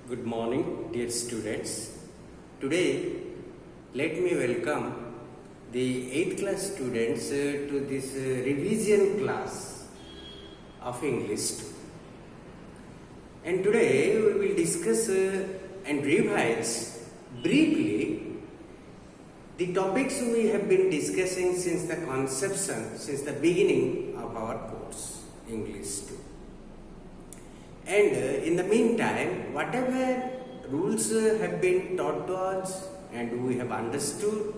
Good morning, dear students. Today, let me welcome the 8th class students to this revision class of English 2. And today, we will discuss and revise briefly the topics we have been discussing since the conception, since the beginning of our course, English 2. And in the meantime, whatever rules have been taught to us and we have understood,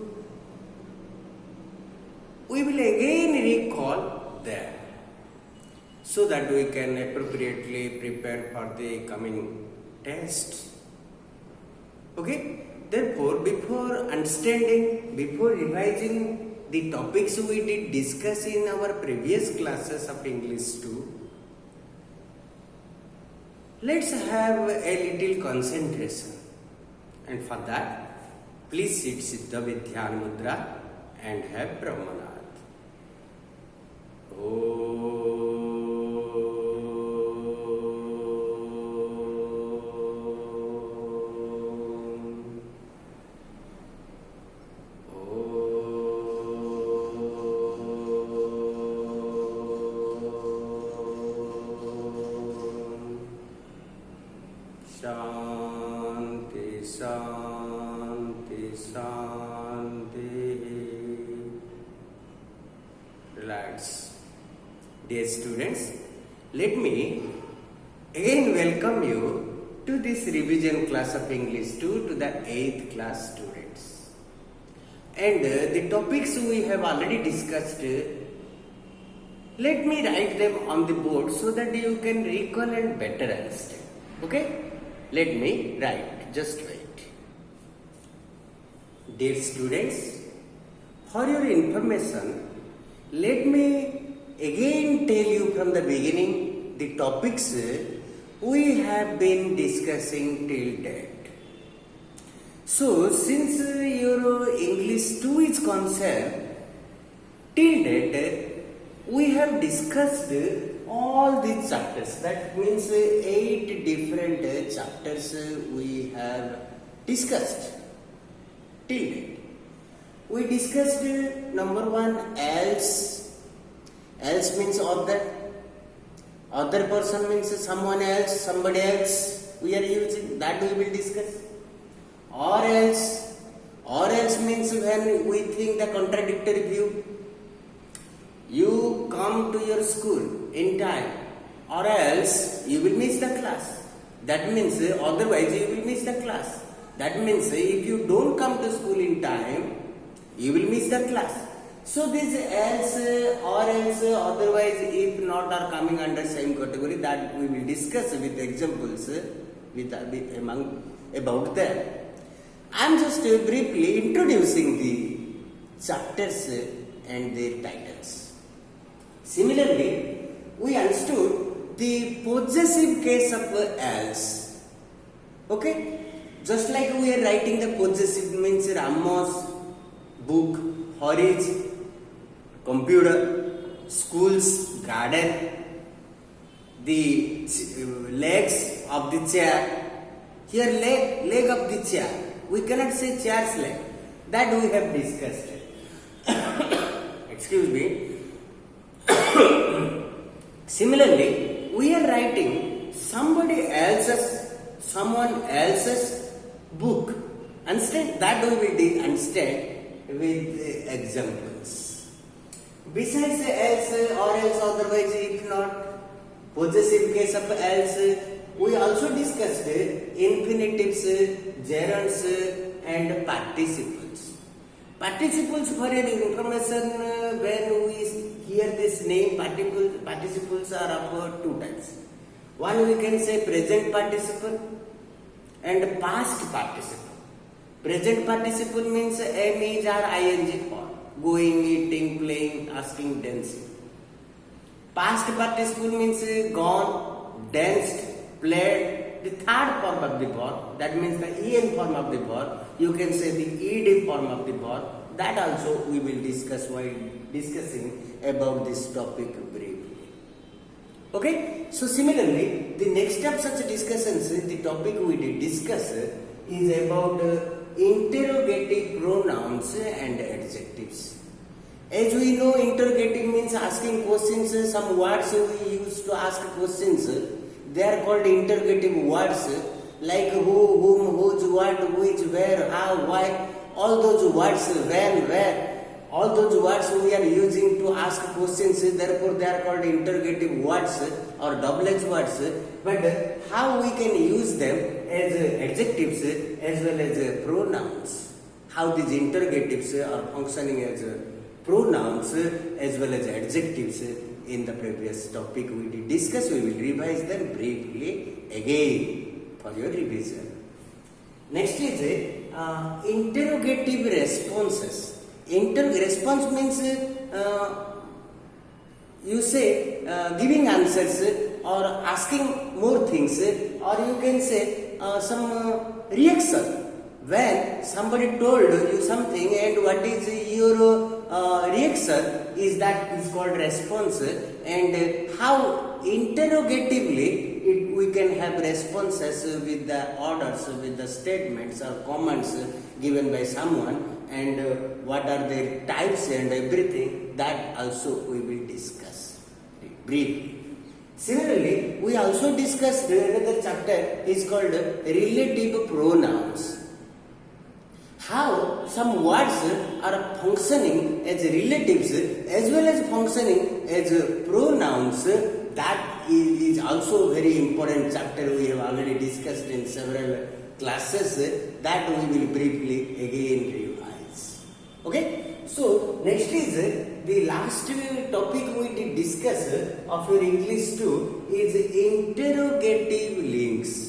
we will again recall them so that we can appropriately prepare for the coming test. Okay? Therefore, before understanding, before revising the topics we did discuss in our previous classes of English 2, let's have a little concentration, and for that, please sit Siddha Vidhyana Mudra and have Brahmanad. Shanti, Shanti, Shanti. Relax. Dear students, let me again welcome you to this revision class of English 2 to the 8th class students. And the topics we have already discussed, let me write them on the board so that you can recall and better understand. Okay? Let me write, just wait. Dear students, for your information, let me again tell you from the beginning the topics we have been discussing till date. So, since your English 2 is concerned, till date we have discussed all these chapters. That means 8 different chapters we have discussed till date. We discussed number 1, else. Else means other. Other person means someone else, somebody else we are using. That we will discuss. Or else. Or else means when we think the contradictory view. You come to your school in time, or else you will miss the class. That means otherwise you will miss the class. That means if you don't come to school in time, you will miss the class. So this else or else, otherwise if not are coming under same category, that we will discuss with examples about them. I am just briefly introducing the chapters and their titles. Similarly, we understood the possessive case of else. Okay? Just like we are writing the possessive means Ramos, book, his, computer, schools, garden, the legs of the chair. Here leg of the chair. We cannot say chair's leg. That we have discussed. Excuse me. Similarly, we are writing someone else's book. Understand? That we will understand with examples. Besides else or else, otherwise if not, possessive case of else, we also discussed infinitives, gerunds and participles. Participles, for your information, when we hear this name, participles are of 2 types. One we can say present participle and past participle. Present participle means am, is or ing form. Going, eating, playing, asking, dancing. Past participle means gone, danced, played. The third form of the verb, that means the en form of the verb. You can say the ed form of the verb. That also we will discuss while discussing about this topic briefly. Okay, so similarly, the next of such discussions, the topic we did discuss is about interrogative pronouns and adjectives. As we know, interrogative means asking questions. Some words we use to ask questions, they are called interrogative words, like who, whom, whose, what, which, where, how, why. All those words, when, where, all those words we are using to ask questions, therefore they are called interrogative words or double-edged words. But how we can use them as adjectives as well as pronouns? How these interrogatives are functioning as pronouns as well as adjectives in the previous topic we did discuss. We will revise them briefly again for your revision. Next is interrogative responses. Response means you say giving answers or asking more things, or you can say some reaction. When somebody told you something and what is your reaction is that is called response. And how interrogatively we can have responses with the orders, with the statements or comments given by someone, and what are their types and everything, that also we will discuss briefly. Similarly, we also discussed another chapter is called relative pronouns. How some words are functioning as relatives as well as functioning as pronouns, that is also very important chapter we have already discussed in several classes, that we will briefly again revise. Okay, so next is the last topic we did discuss of your English 2 is interrogative links.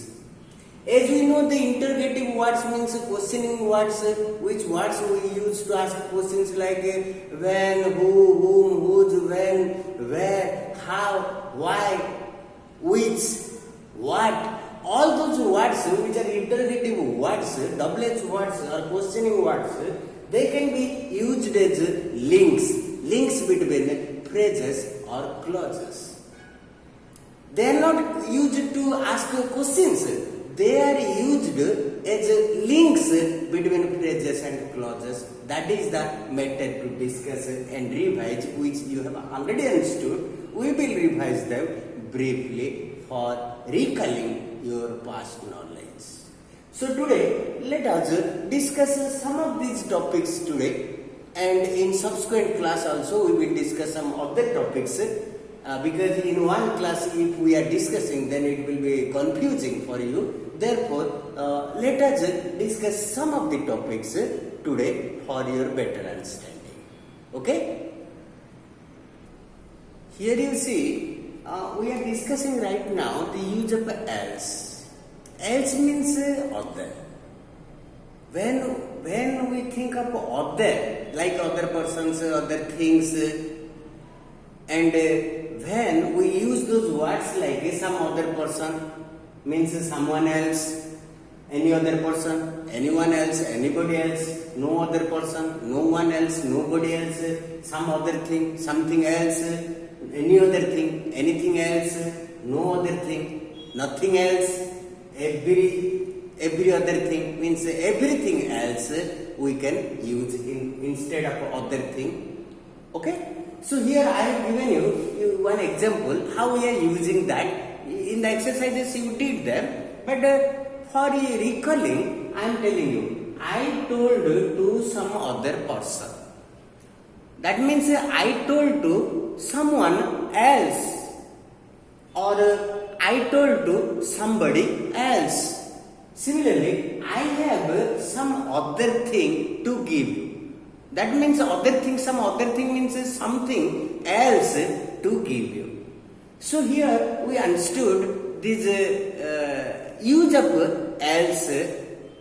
As we know, the interrogative words means questioning words, which words we use to ask questions like when, who, whom, whose, when, where, how, why, which, what. All those words which are interrogative words, double-edged words or questioning words, they can be used as links between phrases or clauses. They are not used to ask questions. They are used as links between phrases and clauses. That is the method to discuss and revise, which you have already understood. We will revise them briefly for recalling your past knowledge. So today, let us discuss some of these topics today, and in subsequent class also we will discuss some other topics. Because in one class if we are discussing, then it will be confusing for you. Therefore, let us discuss some of the topics today for your better understanding. Okay? Here you see, we are discussing right now the use of else. Else means other. When we think of other, like other persons, other things, and when we use those words like some other person, means someone else, any other person, anyone else, anybody else, no other person, no one else, nobody else, some other thing, something else, any other thing, anything else, no other thing, nothing else, every other thing, means everything else we can use instead of other thing. Okay? So here I have given you one example how we are using that. In the exercises you did them, but for recalling I am telling you, I told to some other person. That means I told to someone else, or I told to somebody else. Similarly, I have some other thing to give you. That means other thing, some other thing means something else to give you. So here we understood this use of else,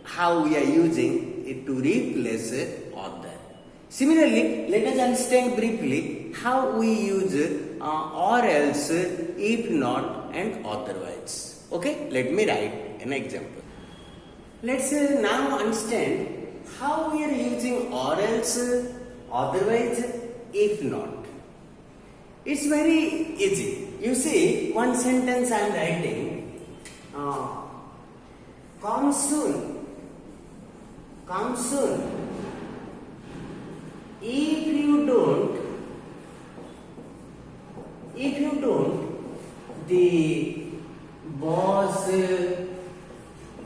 how we are using it to replace other. Similarly, let us understand briefly how we use or else, if not and otherwise. Okay, let me write an example. Let's now understand how we are using or else, otherwise, if not. It's very easy. you see one sentence I am writing. Come soon. Come soon. If you don't, the boss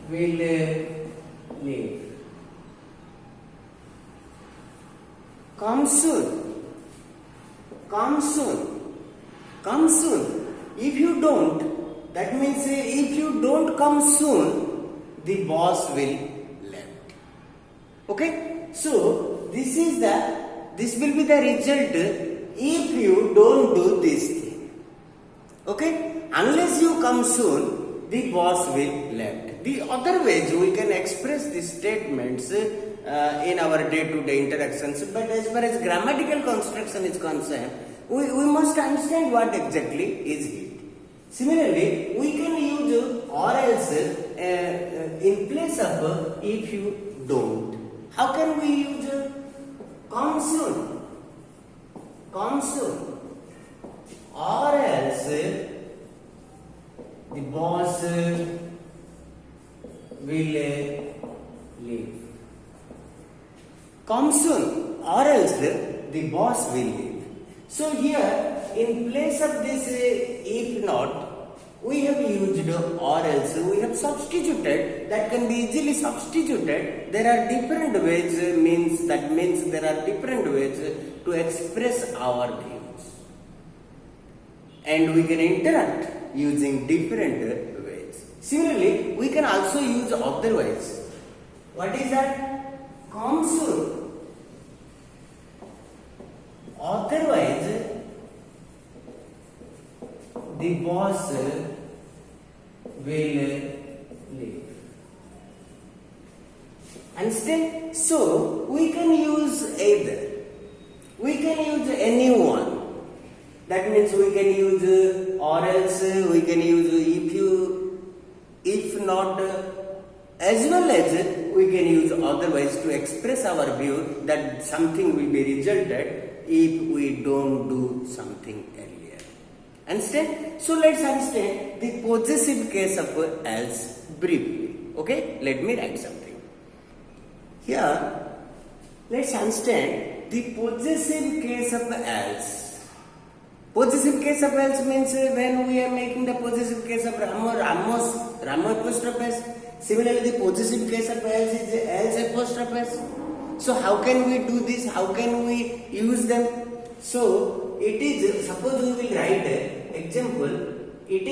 will leave. Come soon. Come soon. Come soon. If you don't, that means if you don't come soon, the boss will left. Okay? So this will be the result if you don't do this thing. Okay? Unless you come soon, the boss will left. The other ways we can express these statements in our day-to-day interactions, but as far as grammatical construction is concerned, we must understand what exactly is it. Similarly, we can use or else in place of if you don't. How can we use come soon? Come soon. Or else the boss will leave. Come soon, or else the boss will leave. So here, in place of this if not, we have used or else. We have substituted. That can be easily substituted. There are different ways. Means there are different ways to express our views, and we can interact using different ways. Similarly, we can also use otherwise. What is that? Come soon. Otherwise, the boss will leave. Understand? So we can use either. We can use anyone. That means we can use or else. We can use if you, if not, as well as we can use otherwise to express our view that something will be resulted if we don't do something earlier. Understand? So let's understand the possessive case of else briefly. Okay? Let me write something. Here, let's understand the possessive case of else. Possessive case of else means when we are making the possessive case of Ramo apostrophe s. Similarly, the possessive case of else is else apostrophe s. So how can we do this? How can we use them? So it is, suppose we will write example. It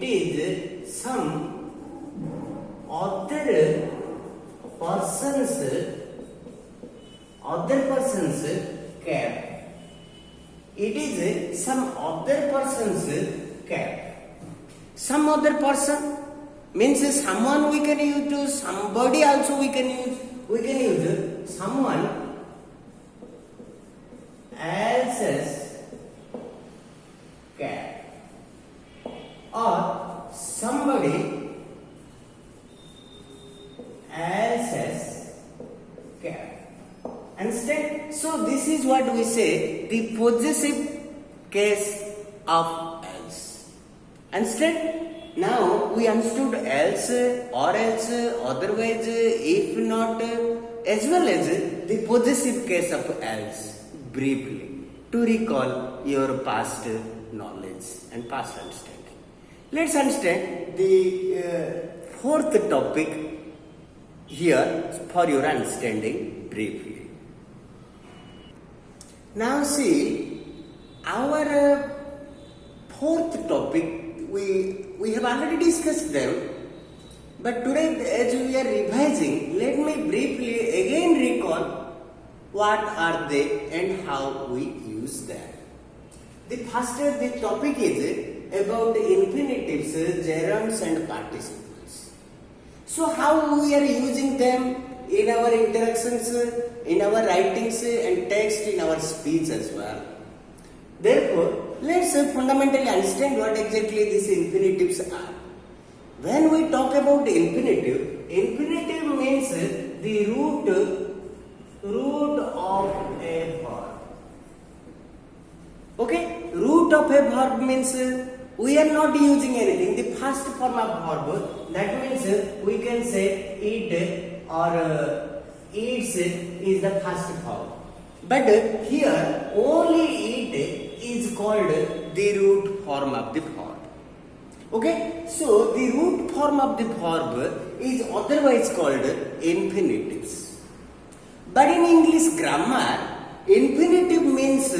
is some other person's cap. It is some other person's cap. Some other person means someone we can use to somebody also we can use. We can use someone else's cap or somebody else's cap. Understand? So this is what we say the possessive case of else. Understand? Now we understood else or else, otherwise, if not, as well as the possessive case of else briefly to recall your past knowledge and past understanding. Let's understand the fourth topic here for your understanding briefly. Now see, our fourth topic, we have already discussed them, but today as we are revising, let me briefly again recall what are they and how we use them. The topic is about infinitives, gerunds and participles. So how we are using them in our interactions, in our writings and text, in our speech as well. Therefore, let's fundamentally understand what exactly these infinitives are. When we talk about infinitive means the root of a verb. Okay, root of a verb means we are not using anything. The first form of verb, that means we can say eat or eats is the first form. But here only eat is called the root form of the verb. Okay, so the root form of the verb is otherwise called infinitives. But in English grammar, infinitive means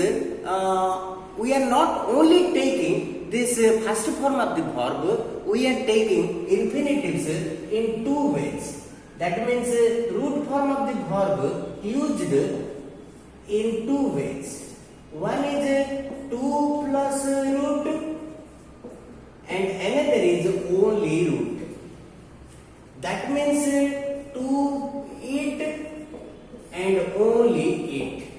we are not only taking this first form of the verb, we are taking infinitives in two ways. That means root form of the verb used in two ways. One is 2 plus root and another is only root. That means to eat and only eat.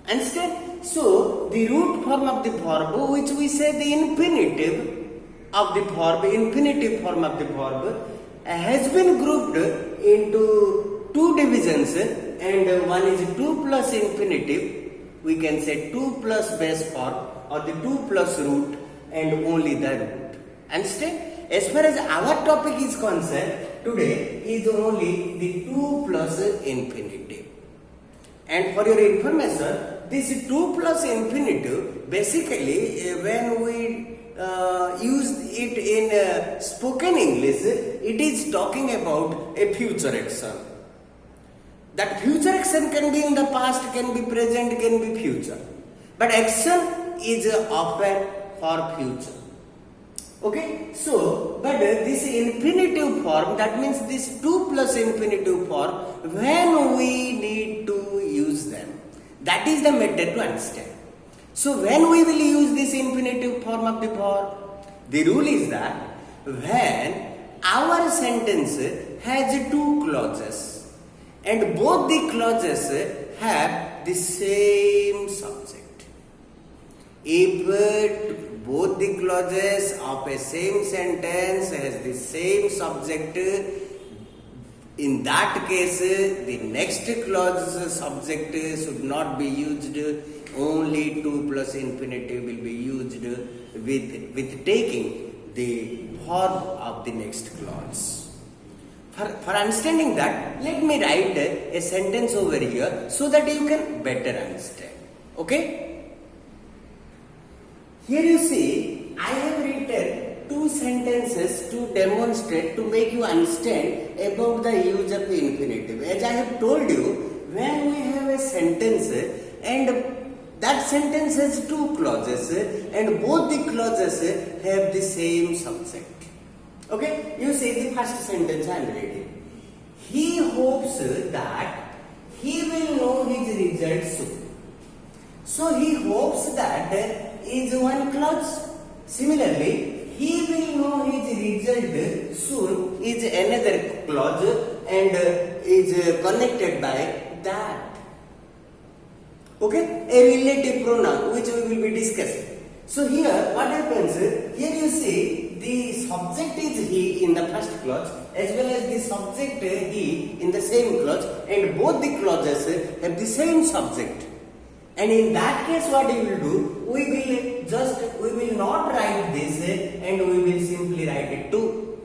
Understand? So the root form of the verb, which we say the infinitive of the verb, infinitive form of the verb, has been grouped into two divisions, and one is 2 plus infinitive, we can say 2 plus base form, or the 2 plus root and only the root. Understand? As far as our topic is concerned, today is only the 2 plus infinitive. And for your information, this 2 plus infinitive, basically when we use it in spoken English, it is talking about a future action. That future action can be in the past, can be present, can be future. But action is often for future. Okay, so, but this infinitive form, that means this 2 plus infinitive form, when we need to use them, that is the method to understand. So, when we will use this infinitive form of the verb, the rule is that when our sentence has two clauses and both the clauses have the same subject. If both the clauses of a same sentence has the same subject, in that case the next clause subject should not be used, only 2 plus infinitive will be used with taking the verb of the next clause. For understanding that, let me write a sentence over here so that you can better understand. Okay? Here you see, I have written two sentences to demonstrate, to make you understand about the use of infinitive. As I have told you, when we have a sentence and that sentence has two clauses and both the clauses have the same subject. Okay, you see the first sentence I am reading. He hopes that he will know his result soon. So he hopes that is one clause. Similarly, he will know his result soon is another clause and is connected by that. Okay, a relative pronoun which we will be discussing. So here what happens, here you see the subject is he in the first clause as well as the subject he in the same clause, and both the clauses have the same subject. And in that case what we will do, we will not write this and we will simply write it to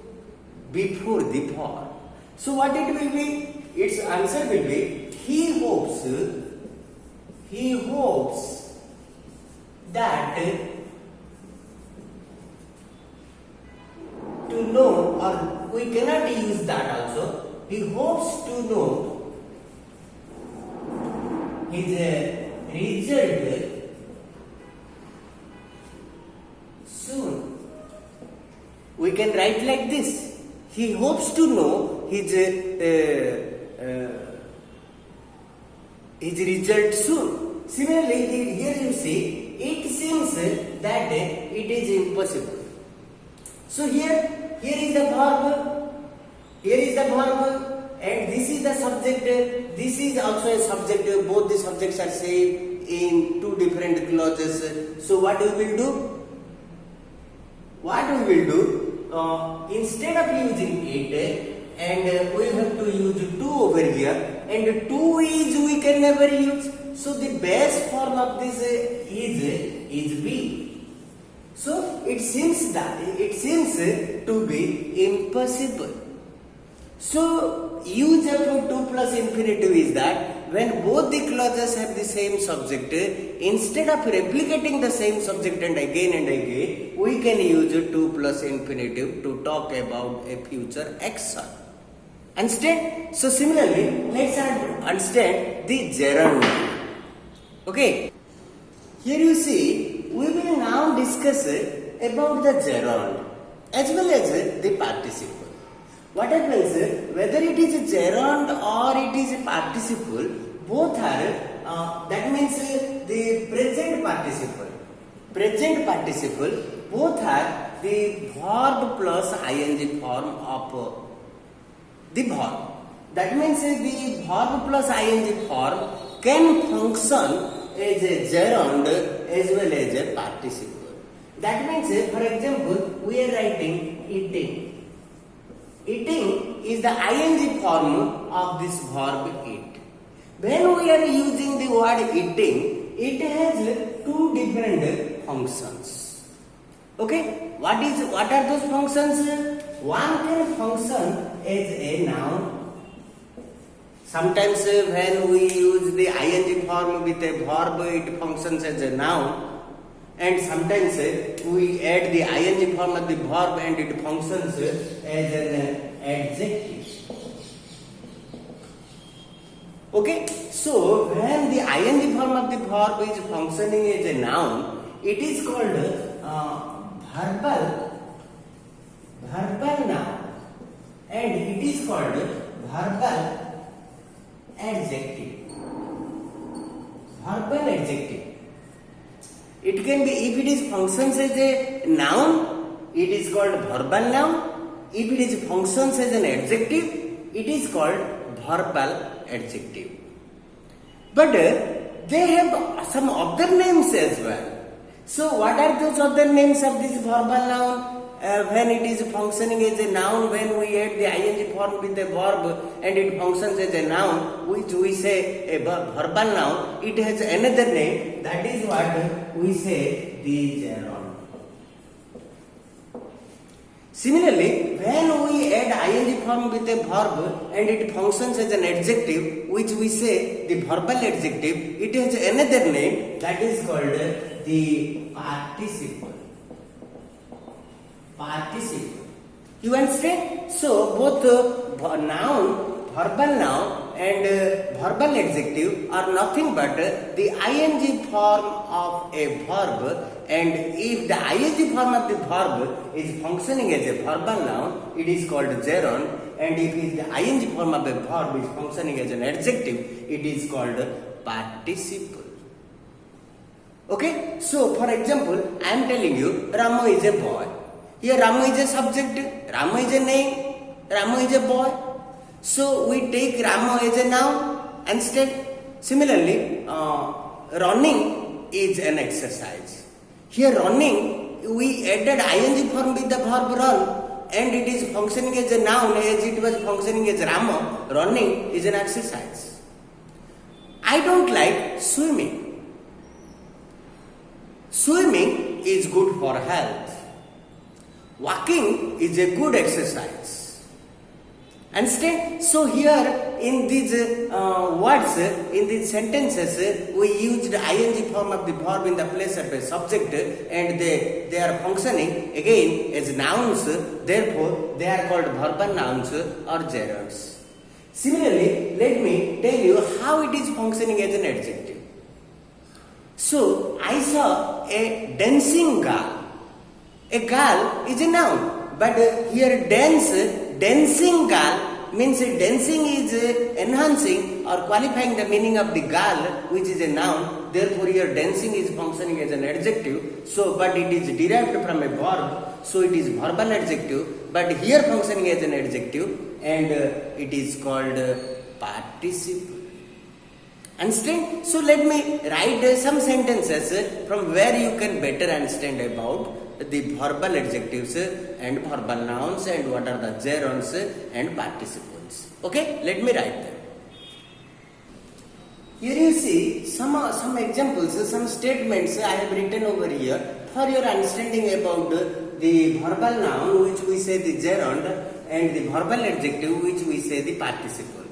before the verb. So what it will be? Its answer will be he hopes that to know, or we cannot use that also. He hopes to know his result soon. We can write like this. He hopes to know his result soon. Similarly, here you see, it seems that it is impossible. So here is the verb, and this is the subject, this is also a subject, both the subjects are same in two different clauses. So what we will do? Instead of using it, and we have to use 2 over here, and 2 is we can never use. So the base form of this is is B. So it seems to be impossible. So use of 2 plus infinitive is that when both the clauses have the same subject, instead of replicating the same subject and again, we can use 2 plus infinitive to talk about a future action. Understand? So similarly, let's understand the gerund. Okay. Here you see, we will now discuss about the gerund as well as the participle. What happens, whether it is a gerund or it is a participle, both are, that means the present participle. Present participle, both are the verb plus ing form of the verb. That means the verb plus ing form can function as a gerund as well as a participle. That means, for example, we are writing eating. Eating is the ing form of this verb eat. When we are using the word eating, it has two different functions. Okay, what are those functions? One can function as a noun. Sometimes when we use the ing form with a verb, it functions as a noun. And sometimes we add the ing form of the verb and it functions as an adjective. Okay, so when the ing form of the verb is functioning as a noun, it is called verbal noun, and it is called verbal adjective. Verbal adjective. It can be, if it is functions as a noun, it is called verbal noun. If it is functions as an adjective, it is called verbal adjective. But they have some other names as well. So what are those other names of this verbal noun? When it is functioning as a noun, when we add the ing form with the verb and it functions as a noun, which we say a verbal noun, it has another name. That is what we say the gerund. Similarly, when we add ing form with a verb and it functions as an adjective, which we say the verbal adjective, it has another name, that is called the participle. Participle. You understand? So both noun, verbal noun and verbal adjective are nothing but the ing form of a verb, and if the ing form of the verb is functioning as a verbal noun, it is called gerund, and if the ing form of a verb is functioning as an adjective, it is called participle. Okay? So for example, I am telling you Ramu is a boy. Here Ramu is a subject, Ramu is a name, Ramu is a boy. So we take Ramu as a noun instead. Similarly, running is an exercise. Here running, we added ing form with the verb run, and it is functioning as a noun as it was functioning as Ramu. Running is an exercise. I don't like swimming. Swimming is good for health. Walking is a good exercise. Understand? So here in these words, in these sentences, we used ing form of the verb in the place of a subject, and they are functioning again as nouns. Therefore, they are called verbal nouns or gerunds. Similarly, let me tell you how it is functioning as an adjective. So I saw a dancing girl. A girl is a noun, but here dancing girl means dancing is enhancing or qualifying the meaning of the girl, which is a noun. Therefore, here dancing is functioning as an adjective. So, but it is derived from a verb, so it is verbal adjective. But here functioning as an adjective, and it is called participle. Understand? So let me write some sentences from where you can better understand about the verbal adjectives and verbal nouns and what are the gerunds and participles. Okay, let me write them. Here you see some examples, some statements I have written over here for your understanding about the verbal noun which we say the gerund and the verbal adjective which we say the participle.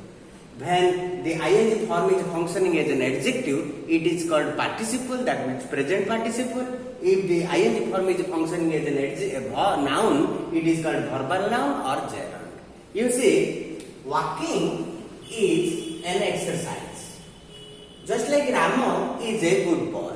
When the ing form is functioning as an adjective, it is called participle, that means present participle. If the ing form is functioning as an noun, it is called verbal noun or gerund. You see, walking is an exercise. Just like Rama is a good boy.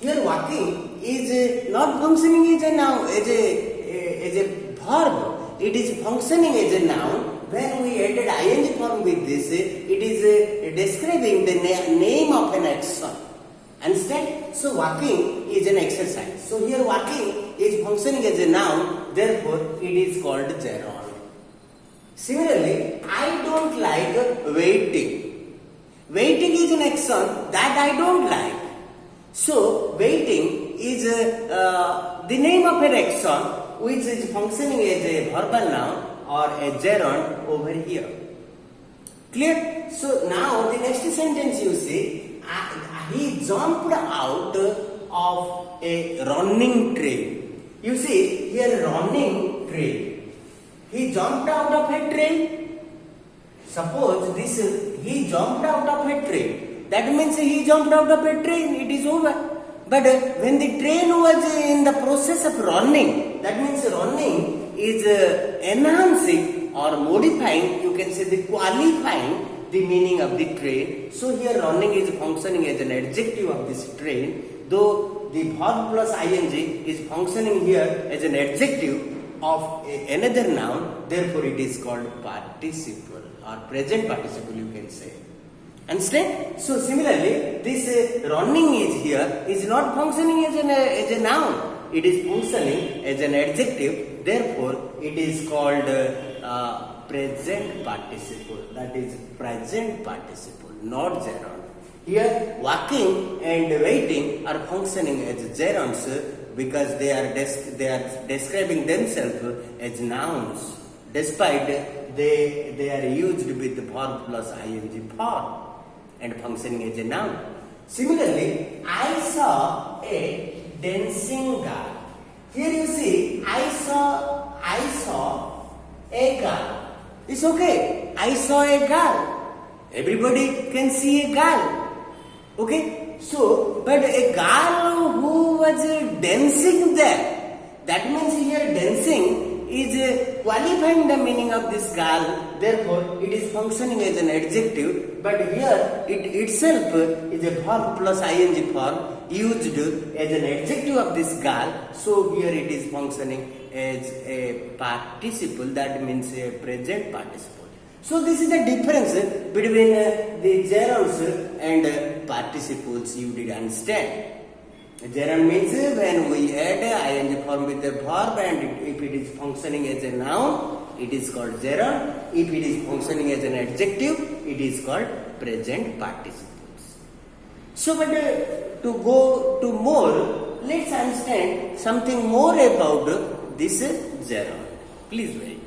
Here walking is not functioning as a noun, as a verb. It is functioning as a noun. When we added ing form with this, it is describing the name of an action. Understand? So walking is an exercise. So here walking is functioning as a noun, therefore it is called gerund. Similarly, I don't like waiting. Waiting is an action that I don't like. So waiting is the name of an action which is functioning as a verbal noun or a gerund over here. Clear? So now the next sentence you see, he jumped out of a running train. You see here running train. He jumped out of a train. Suppose this is, he jumped out of a train. That means he jumped out of a train. It is over. But when the train was in the process of running, that means running is enhancing or modifying, you can say the qualifying the meaning of the train. So here running is functioning as an adjective of this train, though the verb plus ing is functioning here as an adjective of another noun, therefore it is called participle or present participle, you can say. Understand? So similarly, this running is here is not functioning as a noun. It is functioning as an adjective. Therefore, it is called present participle. That is present participle, not gerund. Here, walking and waiting are functioning as gerunds because they are describing themselves as nouns, despite they are used with the verb plus ing form and functioning as a noun. Similarly, I saw a dancing girl. Here you see, I saw a girl. It's okay. I saw a girl. Everybody can see a girl. Okay? So, but a girl who was dancing there, that means here dancing is qualifying the meaning of this girl. Therefore, it is functioning as an adjective, but here it itself is a verb plus ing form used as an adjective of this girl. So here it is functioning as a participle, that means a present participle. So this is the difference between the gerunds and participles, you did understand. Gerund means when we add ing form with a verb, and if it is functioning as a noun, it is called gerund. If it is functioning as an adjective, it is called present participles. So, but to go to more, let's understand something more about this gerund. Please wait.